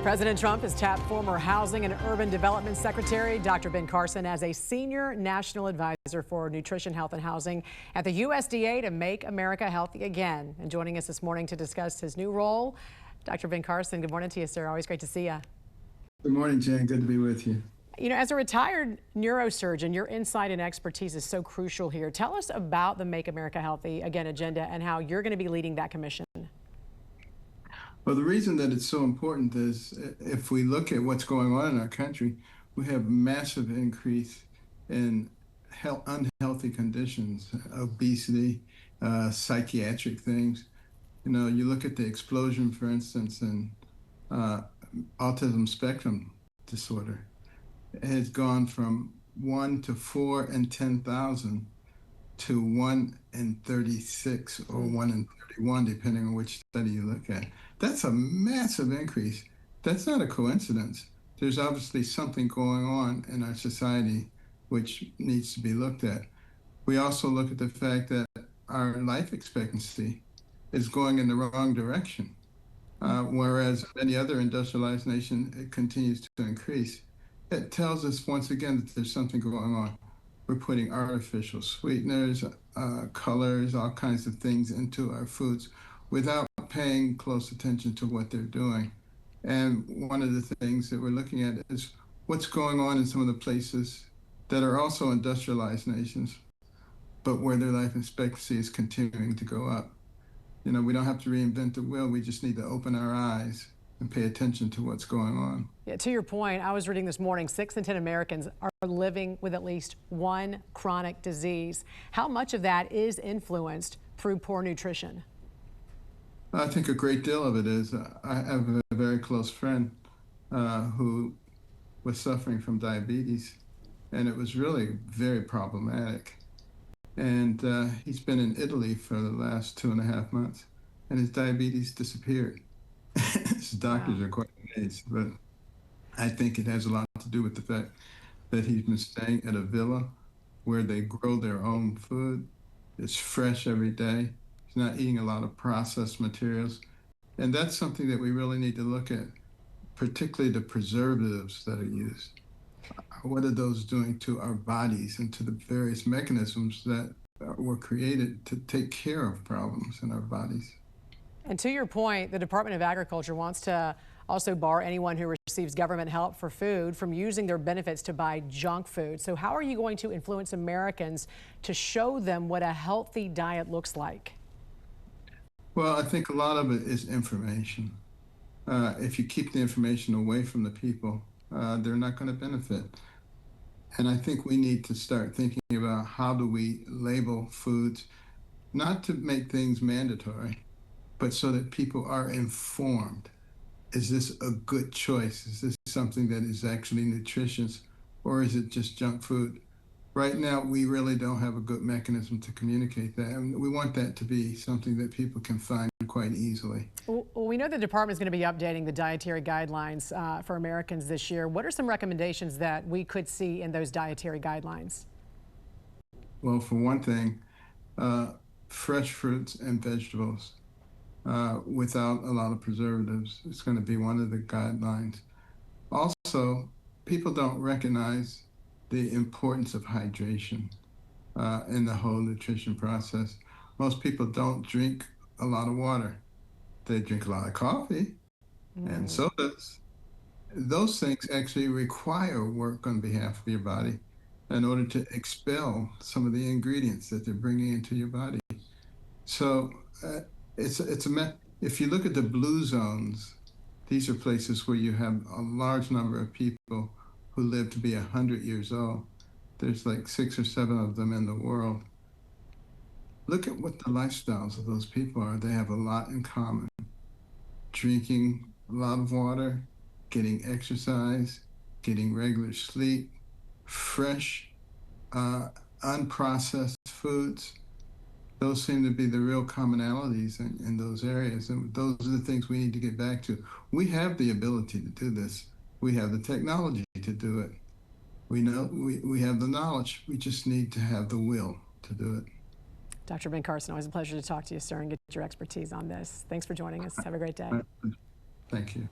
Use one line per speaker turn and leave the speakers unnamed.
President Trump has tapped former Housing and Urban Development Secretary Dr. Ben Carson as a senior national advisor for nutrition, health, and housing at the USDA to make America healthy again. And joining us this morning to discuss his new role, Dr. Ben Carson. Good morning to you, sir. Always great to see you.
Good morning, Jen. Good to be with you.
You know, as a retired neurosurgeon, your insight and expertise is so crucial here. Tell us about the Make America Healthy Again agenda and how you're going to be leading that commission.
Well, the reason that it's so important is if we look at what's going on in our country, we have massive increase in unhealthy conditions, obesity, psychiatric things. You know, you look at the explosion, for instance, in autism spectrum disorder. It has gone from 1 to 4 in 10,000 to 1 in 36 or 1 in 31, depending on which study you look at. That's a massive increase. That's not a coincidence. There's obviously something going on in our society which needs to be looked at. We also look at the fact that our life expectancy is going in the wrong direction, whereas many other industrialized nations, it continues to increase. It tells us once again that there's something going on. We're putting artificial sweeteners, colors, all kinds of things into our foods without paying close attention to what they're doing. And one of the things that we're looking at is what's going on in some of the places that are also industrialized nations, but where their life expectancy is continuing to go up. You know, we don't have to reinvent the wheel. We just need to open our eyes and pay attention to what's going on.
Yeah, to your point, I was reading this morning, 6 in 10 Americans are living with at least one chronic disease. How much of that is influenced through poor nutrition?
I think a great deal of it is. I have a very close friend who was suffering from diabetes, and it was really very problematic. And he's been in Italy for the last 2.5 months, and his diabetes disappeared. His doctors are quite amazed, but I think it has a lot to do with the fact that he's been staying at a villa where they grow their own food. It's fresh every day. He's not eating a lot of processed materials. And that's something that we really need to look at, particularly the preservatives that are used. What are those doing to our bodies and to the various mechanisms that were created to take care of problems in our bodies?
And to your point, the Department of Agriculture wants to also bar anyone who receives government help for food from using their benefits to buy junk food. So how are you going to influence Americans to show them what a healthy diet looks like?
Well, I think a lot of it is information. If you keep the information away from the people, they're not going to benefit. And I think we need to start thinking about how do we label foods, not to make things mandatory, but so that people are informed. Is this a good choice? Is this something that is actually nutritious, or is it just junk food? Right now, we really don't have a good mechanism to communicate that, and we want that to be something that people can find quite easily.
Well, we know the department is going to be updating the dietary guidelines for Americans this year. What are some recommendations that we could see in those dietary guidelines?
Well, for one thing, fresh fruits and vegetables without a lot of preservatives is going to be one of the guidelines. Also, people don't recognize the importance of hydration in the whole nutrition process. Most people don't drink a lot of water. They drink a lot of coffee and sodas. Those things actually require work on behalf of your body in order to expel some of the ingredients that they're bringing into your body. So if you look at the blue zones, these are places where you have a large number of people who live to be 100 years old. There's like 6 or 7 of them in the world. Look at what the lifestyles of those people are. They have a lot in common. Drinking a lot of water, getting exercise, getting regular sleep, fresh, unprocessed foods. Those seem to be the real commonalities in those areas, and those are the things we need to get back to. We have the ability to do this. We have the technology to do it. We know we have the knowledge. We just need to have the will to do it.
Dr. Ben Carson, always a pleasure to talk to you, sir, and get your expertise on this. Thanks for joining us. Have a great day.
Thank you.